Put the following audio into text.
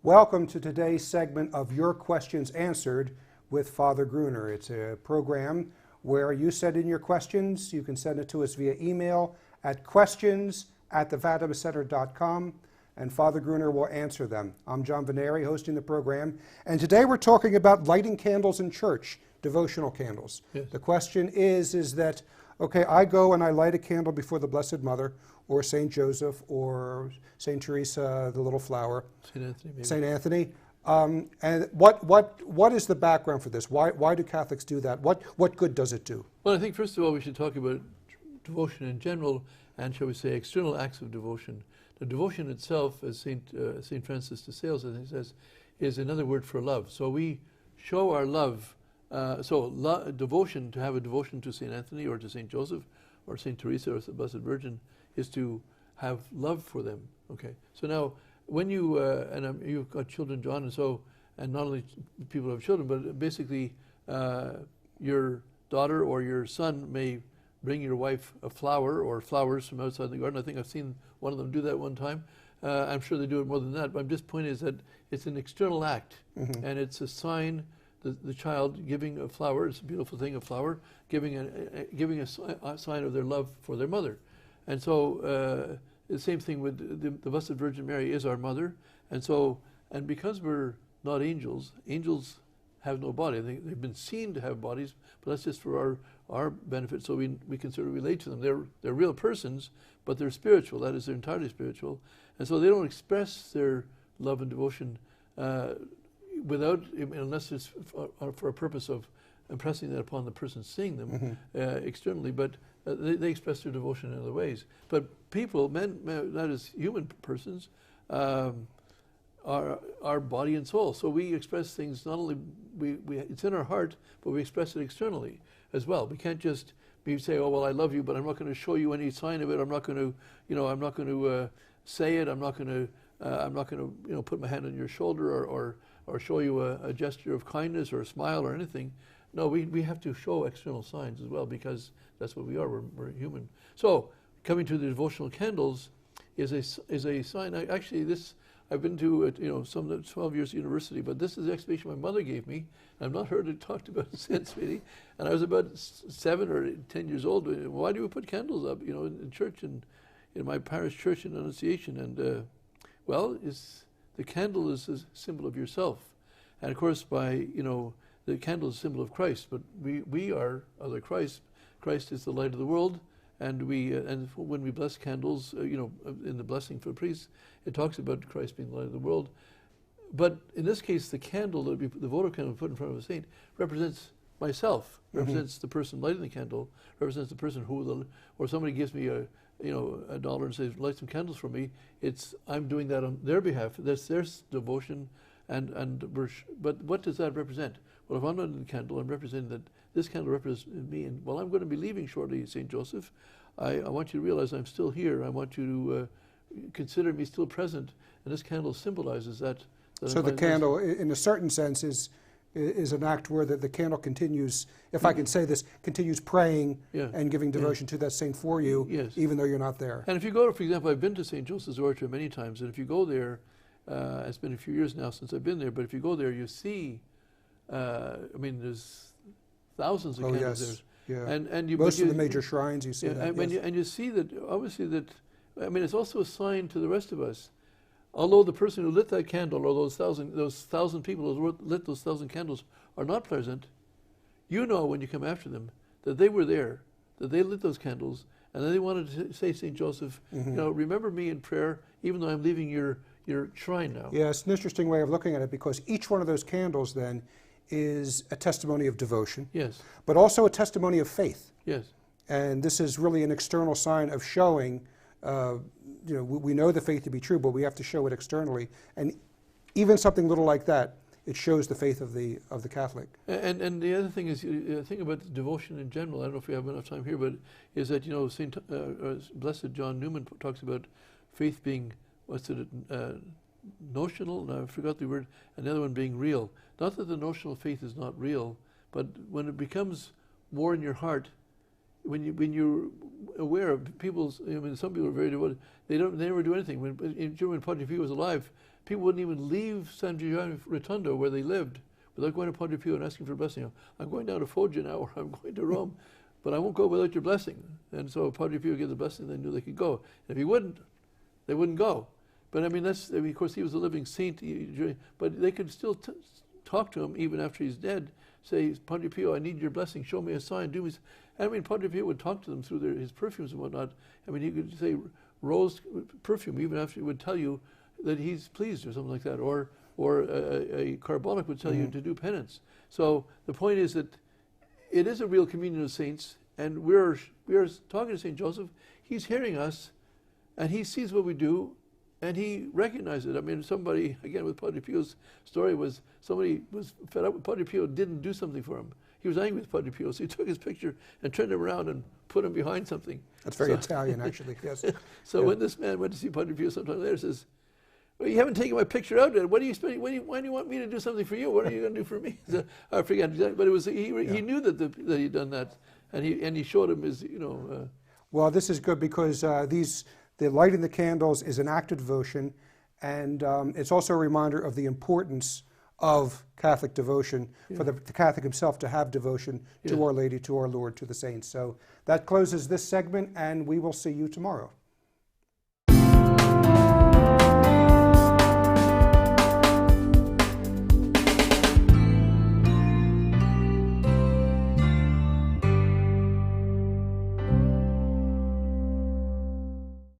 Welcome to today's segment of Your Questions Answered with Father Gruner. It's a program where you send in your questions. You can send it to us via email at questions@thefatimaCenter.com, and Father Gruner will answer them. I'm John Veneri, hosting the program, and today we're talking about lighting candles in church, devotional candles. Yes. The question is that, okay, I go and I light a candle before the Blessed Mother, or St. Joseph, or St. Teresa, the little flower. St. Anthony, maybe. St. Anthony. And what is the background for this? Why do Catholics do that? What good does it do? Well, I think first of all we should talk about devotion in general, and shall we say external acts of devotion. The devotion itself, as St. Francis de Sales, I think, says, is another word for love. So we show our love. Devotion, to have a devotion to St. Anthony or to St. Joseph or St. Teresa or the Blessed Virgin, is to have love for them. Okay. So now, when you you've got children, John, and not only people who have children, but basically your daughter or your son may bring your wife a flower or flowers from outside the garden. I think I've seen one of them do that one time. I'm sure they do it more than that. But just point is that it's an external act, and it's a sign. The child giving a flower, it's a beautiful thing, a flower, giving a sign of their love for their mother. And so the same thing with the Blessed Virgin Mary is our mother. And because we're not angels, angels have no body. They've been seen to have bodies, but that's just for our benefit, so we can sort of relate to them. They're real persons, but they're spiritual. That is, they're entirely spiritual. And so they don't express their love and devotion unless it's for a purpose of impressing that upon the person seeing them externally, but they express their devotion in other ways. But people, men that is human persons, are body and soul. So we express things not only, it's in our heart, but we express it externally as well. We can't just say, oh, well, I love you, but I'm not going to show you any sign of it. I'm not going to, say it. I'm not going to, put my hand on your shoulder or show you a gesture of kindness or a smile or anything. No, we have to show external signs as well, because that's what we are. We're human. So coming to the devotional candles is a sign. I've been to some 12 years at university, but this is the explanation my mother gave me. I've not heard it talked about since, really. And I was about 7 or 10 years old. Why do we put candles up, in church, and in my parish church in Annunciation? And the candle is a symbol of yourself, and of course, the candle is a symbol of Christ. But we are other Christ. Christ is the light of the world, and when we bless candles, in the blessing for the priests, it talks about Christ being the light of the world. But in this case, the candle, the votive candle put in front of a saint, represents myself. Represents the person lighting the candle. Represents the person or somebody gives me a dollar and says, light some candles for me. I'm doing that on their behalf. That's their devotion, but what does that represent? Well, if I'm not in the candle, I'm representing that this candle represents me. And while I'm going to be leaving shortly, St. Joseph, I want you to realize I'm still here. I want you to consider me still present. And this candle symbolizes that. So the candle, in a certain sense, is an act where the candle continues, if I can say this, continues praying and giving devotion to that saint for you, even though you're not there. And if you go, for example, I've been to St. Joseph's Oratory many times, and if you go there, it's been a few years now since I've been there, but if you go there, you see, there's thousands of candles there. Yeah. And most of the major shrines, you see that. And you see that, obviously, it's also a sign to the rest of us. Although the person who lit that candle, or those thousand people who lit those 1,000 candles, are not present, you know when you come after them that they were there, that they lit those candles, and then they wanted to say, St. Joseph, remember me in prayer, even though I'm leaving your shrine now. Yeah, it's an interesting way of looking at it, because each one of those candles then is a testimony of devotion, but also a testimony of faith. Yes. And this is really an external sign of showing we know the faith to be true, but we have to show it externally. And even something little like that, it shows the faith of the Catholic. And the other thing is, the thing about devotion in general, I don't know if we have enough time here, but is that, Blessed John Newman talks about faith being, notional? No, I forgot the word. And the other one being real. Not that the notional faith is not real, but when it becomes more in your heart, when you're aware of people's, some people are very devoted. They never do anything. When Padre Pio was alive, people wouldn't even leave San Giovanni Rotondo where they lived without going to Padre Pio and asking for a blessing. I'm going down to Foggia now, or I'm going to Rome, but I won't go without your blessing. And so Padre Pio gave the blessing, they knew they could go. And if he wouldn't, they wouldn't go. But I mean, of course, he was a living saint, but they could still talk to him even after he's dead. Say, Padre Pio, I need your blessing. Show me a sign. Do me. I mean, Padre Pio would talk to them through his perfumes and whatnot. I mean, he could say rose perfume even after he would tell you that he's pleased or something like that. Or a carbolic would tell you to do penance. So the point is that it is a real communion of saints, and we're talking to St. Joseph. He's hearing us, and he sees what we do, and he recognizes it. I mean, somebody, again with Padre Pio's story, was somebody was fed up with Padre Pio, didn't do something for him. He was angry with Padre Pio, so he took his picture and turned him around and put him behind something. That's very Italian, actually, yes. So when this man went to see Padre Pio sometime later, says, well, you haven't taken my picture out yet. What are you spending? Why do you want me to do something for you? What are you going to do for me? So, I forget exactly, but it was he knew that he'd done that, and he showed him his Well, this is good because the lighting the candles is an act of devotion, and it's also a reminder of the importance of Catholic devotion for the Catholic himself to have devotion to Our Lady, to our Lord, to the saints. So that closes this segment, and we will see you tomorrow.